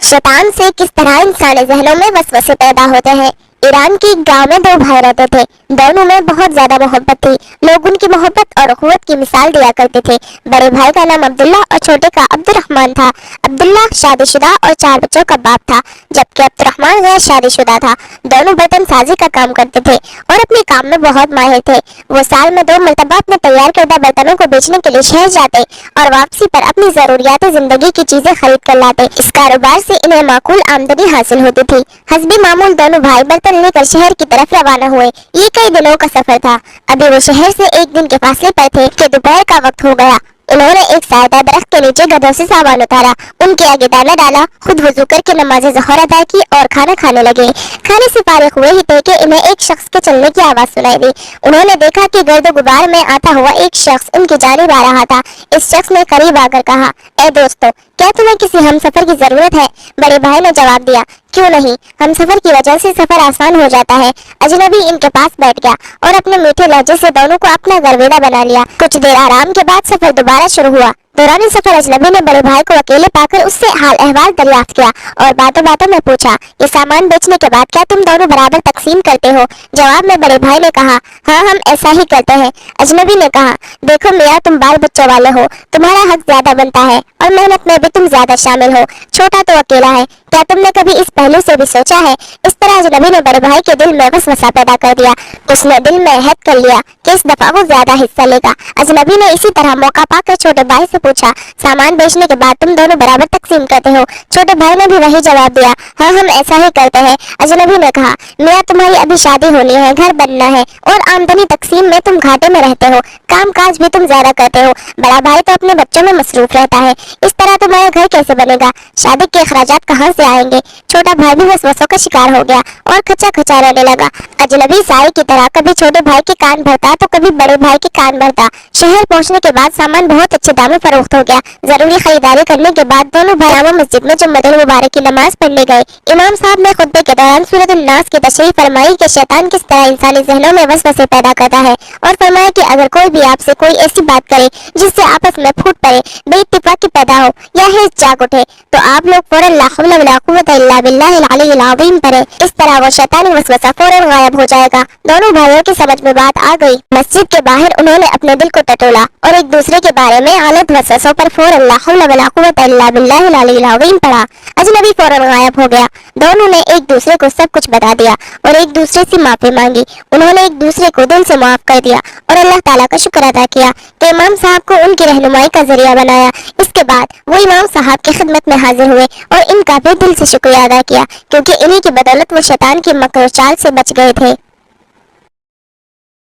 शैतान से किस तरह इंसानी ज़हनों में वसवसे पैदा होते हैं। ईरान के एक गांव में दो भाई रहते थे। दोनों में बहुत ज्यादा मोहब्बत थी। लोग उनकी मोहब्बत और अखुवत की मिसाल दिया करते थे। बड़े भाई का नाम अब्दुल्ला और छोटे का अब्दुर्रहमान था। अब्दुल्ला शादीशुदा और 4 बच्चों का बाप था, जबकि अब्दुर्रहमान गैर शादीशुदा था। दोनों बर्तन साजी का काम करते थे और अपने काम में बहुत माहिर थे। वो साल में 2 मरतबा अपने तैयार करदा बर्तनों को बेचने के लिए शहर जाते और वापसी पर अपनी जरूरियात जिंदगी की चीजें खरीद कर लाते। इस कारोबार से इन्हें माकूल आमदनी हासिल होती थी। हस्बी मामूल दोनों भाई बर्तन लेकर शहर की तरफ रवाना हुए। ये कई दिनों का सफर था। अभी वो शहर से एक दिन के फासले पर थे कि दोपहर का वक्त हो गया। उन्होंने एक सायदा दरख्त के नीचे गधों से सामान उतारा, उनके आगे दाना डाला, खुद वजू करके नमाज ज़ोहर अदा की और खाना खाने लगे। खाने से फारिग हुए ही थे कि इन्हें एक शख्स के चलने की आवाज सुनाई दी। उन्होंने देखा कि गर्द गुबार में आता हुआ एक शख्स उनकी जानिब आ रहा था। इस शख्स ने करीब आकर कहा, ए दोस्तों, क्या तुम्हें किसी हमसफर की जरूरत है? बड़े भाई ने जवाब दिया, क्यों नहीं, हम सफर की वजह से सफर आसान हो जाता है। अजनबी इनके पास बैठ गया और अपने मीठे लहजे से दोनों को अपना गरवेदा बना लिया। कुछ देर आराम के बाद सफर दोबारा शुरू हुआ। दौरान सफर अजनबी ने बड़े भाई को अकेले पाकर उससे हाल अहवाल दरियाफ्त किया और बातों बातों में पूछा, ये सामान बेचने के बाद क्या तुम दोनों बराबर तकसीम करते हो? जवाब में बड़े भाई ने कहा, हाँ, हम ऐसा ही करते हैं। अजनबी ने कहा, देखो मियाँ, तुम बाल बच्चों वाले हो, तुम्हारा हक ज्यादा बनता है और मेहनत में भी तुम ज्यादा शामिल हो। छोटा तो अकेला है, क्या तुमने कभी इस पहलू से भी सोचा है? इस तरह अजनबी ने बड़े भाई के दिल में वसवसा पैदा कर दिया। उसने दिल में अहद कर लिया कि इस दफा वो ज्यादा हिस्सा लेगा। अजनबी ने इसी तरह मौका पाकर छोटे भाई से पूछा, सामान बेचने के बाद तुम दोनों बराबर तकसीम करते हो? छोटे भाई ने भी वही जवाब दिया, हाँ, हम ऐसा ही करते हैं। अजनबी ने कहा, मियाँ, तुम्हारी अभी शादी होनी है, घर बनना है और आमदनी तकसीम में तुम घाटे में रहते हो। काम काज भी तुम ज्यादा करते हो। बड़ा भाई तो अपने बच्चों में मसरूफ रहता है। इस तरह तुम्हारा घर कैसे बनेगा? शादी के अखराजात कहाँ से आएंगे? छोटा भाई भी वसवसों का शिकार हो गया और खचा खचा रहने लगा। अजनबी साई की तरह कभी छोटे भाई के कान भरता तो कभी बड़े भाई के कान भरता। शहर पहुंचने के बाद सामान बहुत अच्छे दाम में फरोख्त हो गया। जरूरी खरीदारी करने के बाद दोनों भाई मस्जिद में जुम्मतुल मुबारक की नमाज पढ़ने गए। इमाम साहब ने खुतबे के दौरान सूरतुल नास की तशरीह फरमाई कि शैतान किस तरह इंसानी ज़हनों में वसवसे पैदा करता है और फरमाया कि अगर कोई भी आपसे कोई ऐसी बात करे जिससे आपस में फूट पड़े, बेइत्तेफाकी पैदा हो या हिज जाग उठे, तो आप लोग फौरन ला हौला वला कुव्वता इल्ला बिल्लाहिल अलीय्यिल अज़ीम पढ़े। इस तरह वो शैतानी वसवसा फौरन गायब हो जाएगा। दोनों भाइयों की समझ में बात आ गई। मस्जिद के बाहर उन्होंने अपने दिल को टटोला और एक दूसरे के बारे में गलत वसवसों पर फौरन ला हौला वला कुव्वता इल्ला बिल्लाहिल अलीय्यिल अज़ीम पढ़ा। अजनबी फौरन गायब हो गया। दोनों ने एक दूसरे को सब कुछ बता दिया और एक दूसरे से माफी मांगी। उन्होंने एक दूसरे को दिल से माफ कर दिया और अल्लाह ताला का शुक्र अदा किया कि इमाम साहब को उनकी रहनुमाई का जरिया बनाया। इसके बाद वो इमाम साहब की खिदमत में हाजिर हुए और इनका भी दिल से शुक्रिया अदा किया, क्योंकि इन्हीं की बदौलत वो शैतान की मकर चाल से बच गए थे।